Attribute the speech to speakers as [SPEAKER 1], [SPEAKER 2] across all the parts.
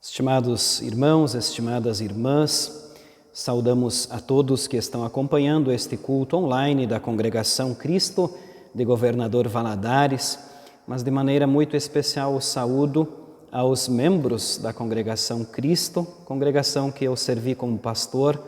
[SPEAKER 1] Estimados irmãos, estimadas irmãs, saudamos a todos que estão acompanhando este culto online da Congregação Cristo de Governador Valadares, mas de maneira muito especial saúdo aos membros da Congregação Cristo, congregação que eu servi como pastor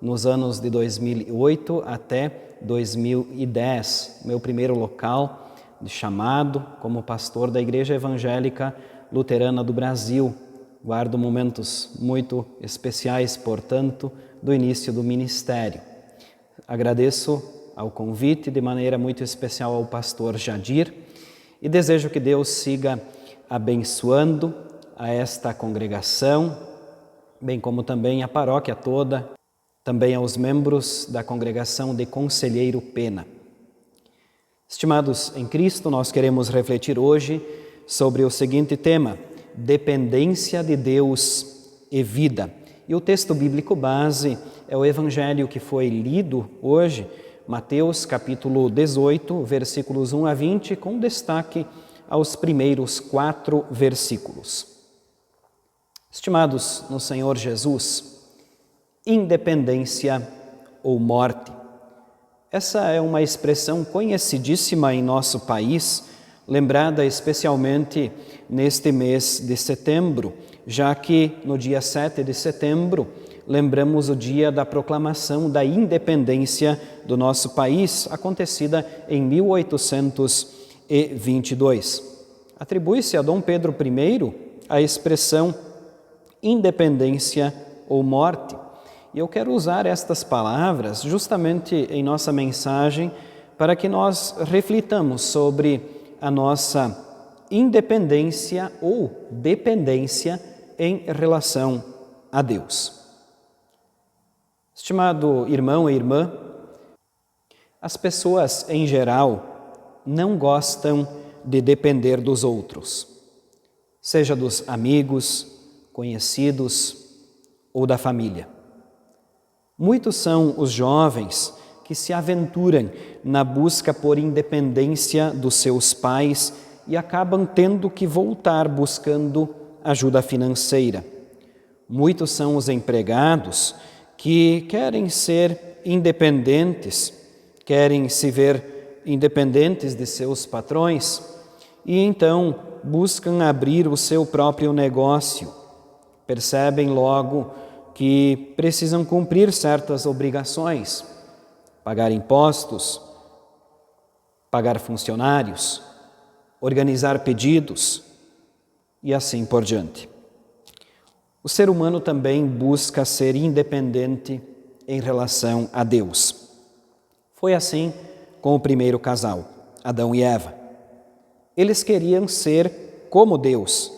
[SPEAKER 1] nos anos de 2008 até 2010, meu primeiro local de chamado como pastor da Igreja Evangélica Luterana do Brasil. Guardo momentos muito especiais, portanto, do início do ministério. Agradeço ao convite de maneira muito especial ao pastor Jadir e desejo que Deus siga abençoando a esta congregação, bem como também a paróquia toda, também aos membros da congregação de Conselheiro Pena. Estimados em Cristo, nós queremos refletir hoje sobre o seguinte tema: dependência de Deus e vida. E o texto bíblico base é o evangelho que foi lido hoje, Mateus capítulo 18, versículos 1 a 20, com destaque aos primeiros 4 versículos. Estimados no Senhor Jesus, independência ou morte. Essa é uma expressão conhecidíssima em nosso país, lembrada especialmente neste mês de setembro, já que no dia 7 de setembro lembramos o dia da proclamação da independência do nosso país, acontecida em 1822. Atribui-se a Dom Pedro I a expressão independência ou morte. E eu quero usar estas palavras justamente em nossa mensagem para que nós reflitamos sobre a nossa independência ou dependência em relação a Deus. Estimado irmão e irmã, as pessoas em geral não gostam de depender dos outros, seja dos amigos, conhecidos ou da família. Muitos são os jovens que se aventuram na busca por independência dos seus pais e acabam tendo que voltar buscando ajuda financeira. Muitos são os empregados que querem ser independentes, querem se ver independentes de seus patrões e então buscam abrir o seu próprio negócio. Percebem logo que precisam cumprir certas obrigações, pagar impostos, pagar funcionários, organizar pedidos e assim por diante. O ser humano também busca ser independente em relação a Deus. Foi assim com o primeiro casal, Adão e Eva. Eles queriam ser como Deus,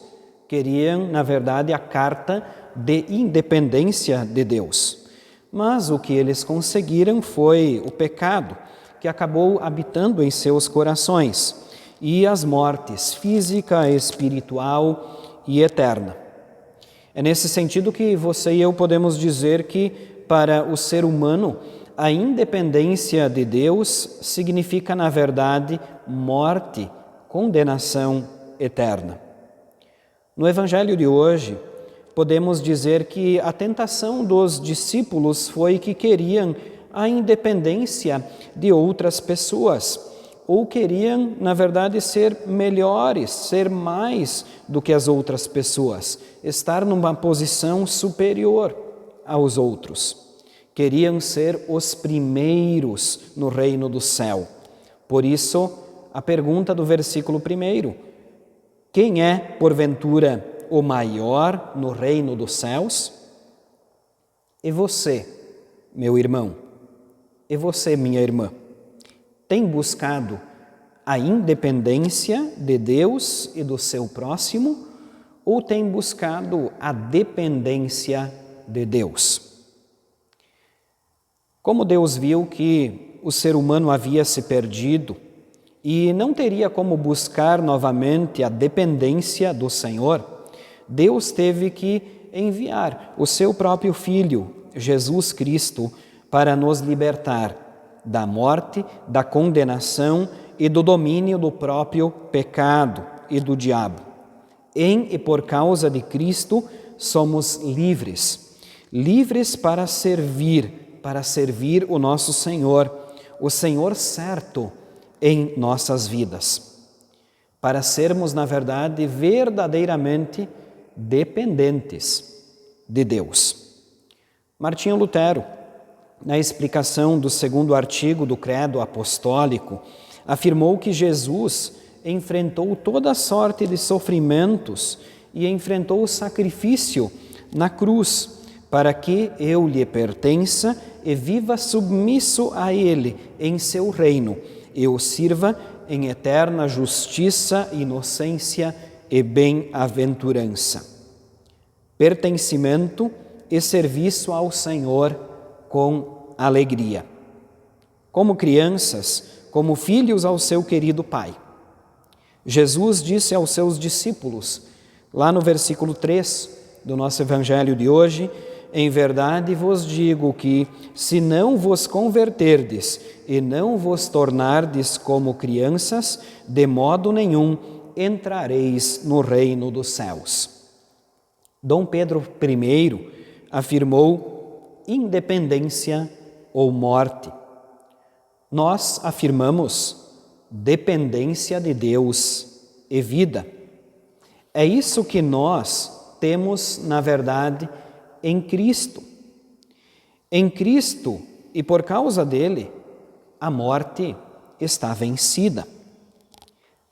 [SPEAKER 1] queriam, na verdade, a carta de independência de Deus. Mas o que eles conseguiram foi o pecado, que acabou habitando em seus corações, e as mortes física, espiritual e eterna. É nesse sentido que você e eu podemos dizer que, para o ser humano, a independência de Deus significa, na verdade, morte, condenação eterna. No Evangelho de hoje, podemos dizer que a tentação dos discípulos foi que queriam a independência de outras pessoas, ou queriam, na verdade, ser melhores, ser mais do que as outras pessoas, estar numa posição superior aos outros. Queriam ser os primeiros no reino do céu. Por isso, a pergunta do versículo 1: quem é, porventura, o maior no reino dos céus? E você, meu irmão, e você, minha irmã, tem buscado a independência de Deus e do seu próximo, ou tem buscado a dependência de Deus? Como Deus viu que o ser humano havia se perdido e não teria como buscar novamente a dependência do Senhor, Deus teve que enviar o seu próprio Filho, Jesus Cristo, para nos libertar da morte, da condenação e do domínio do próprio pecado e do diabo. Em e por causa de Cristo, somos livres, livres para servir o nosso Senhor, o Senhor certo em nossas vidas, para sermos, na verdade, verdadeiramente dependentes de Deus. Martinho Lutero, na explicação do 2º artigo do Credo Apostólico, afirmou que Jesus enfrentou toda sorte de sofrimentos e enfrentou o sacrifício na cruz, para que eu lhe pertença e viva submisso a Ele em seu reino, e o sirva em eterna justiça, inocência e bem-aventurança. Pertencimento e serviço ao Senhor com alegria. Como crianças, como filhos ao seu querido Pai. Jesus disse aos seus discípulos, lá no versículo 3 do nosso Evangelho de hoje: em verdade vos digo que, se não vos converterdes e não vos tornardes como crianças, de modo nenhum entrareis no reino dos céus. Dom Pedro I afirmou independência ou morte. Nós afirmamos dependência de Deus e vida. É isso que nós temos, na verdade, em Cristo. Em Cristo, e por causa dele, a morte está vencida.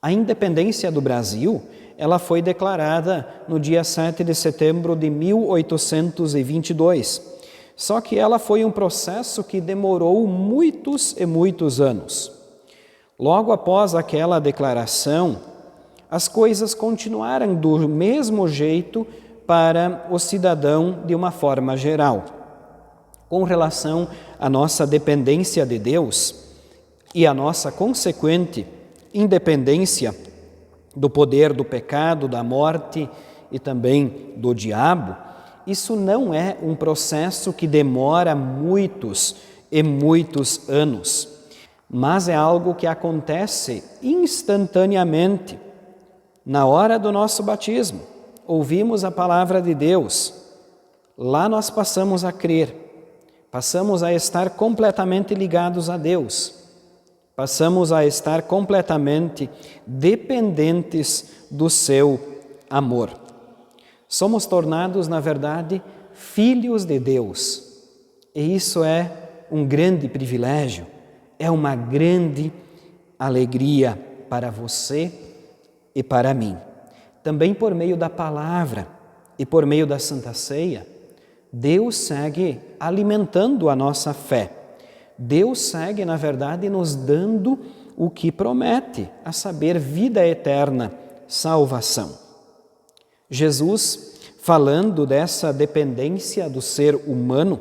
[SPEAKER 1] A independência do Brasil, ela foi declarada no dia 7 de setembro de 1822. Só que ela foi um processo que demorou muitos e muitos anos. Logo após aquela declaração, as coisas continuaram do mesmo jeito para o cidadão de uma forma geral. Com relação à nossa dependência de Deus e à nossa consequente independência do poder do pecado, da morte e também do diabo, isso não é um processo que demora muitos e muitos anos, mas é algo que acontece instantaneamente. Na hora do nosso batismo, ouvimos a palavra de Deus, lá nós passamos a crer, passamos a estar completamente ligados a Deus, passamos a estar completamente dependentes do seu amor. Somos tornados, na verdade, filhos de Deus. E isso é um grande privilégio, é uma grande alegria para você e para mim. Também por meio da palavra e por meio da Santa Ceia, Deus segue alimentando a nossa fé. Deus segue, na verdade, nos dando o que promete, a saber, vida eterna, salvação. Jesus, falando dessa dependência do ser humano,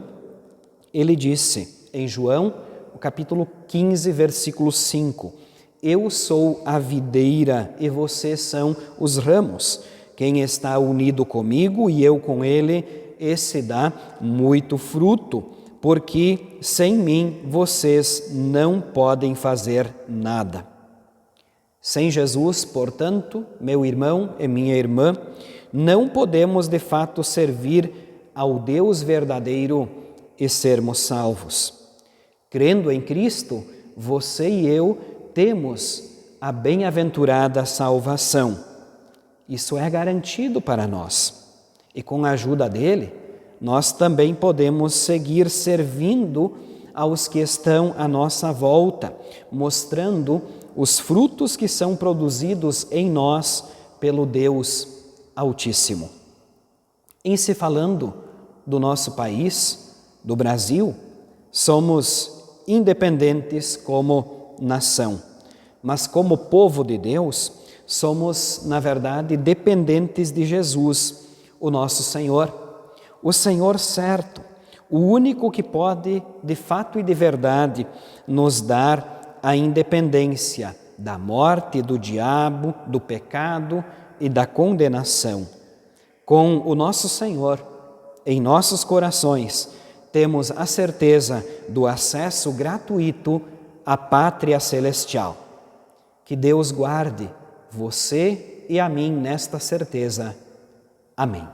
[SPEAKER 1] ele disse em João, no capítulo 15, versículo 5, eu sou a videira e vocês são os ramos. Quem está unido comigo e eu com ele, esse dá muito fruto, porque sem mim vocês não podem fazer nada. Sem Jesus, portanto, meu irmão e minha irmã, não podemos de fato servir ao Deus verdadeiro e sermos salvos. Crendo em Cristo, você e eu temos a bem-aventurada salvação. Isso é garantido para nós. E com a ajuda dele, nós também podemos seguir servindo aos que estão à nossa volta, mostrando os frutos que são produzidos em nós pelo Deus Altíssimo. Em se falando do nosso país, do Brasil, somos independentes como nação, mas como povo de Deus, somos, na verdade, dependentes de Jesus, o nosso Senhor, o Senhor certo, o único que pode, de fato e de verdade, nos dar a independência da morte, do diabo, do pecado e da condenação. Com o nosso Senhor em nossos corações, temos a certeza do acesso gratuito à pátria celestial. Que Deus guarde você e a mim nesta certeza. Amém.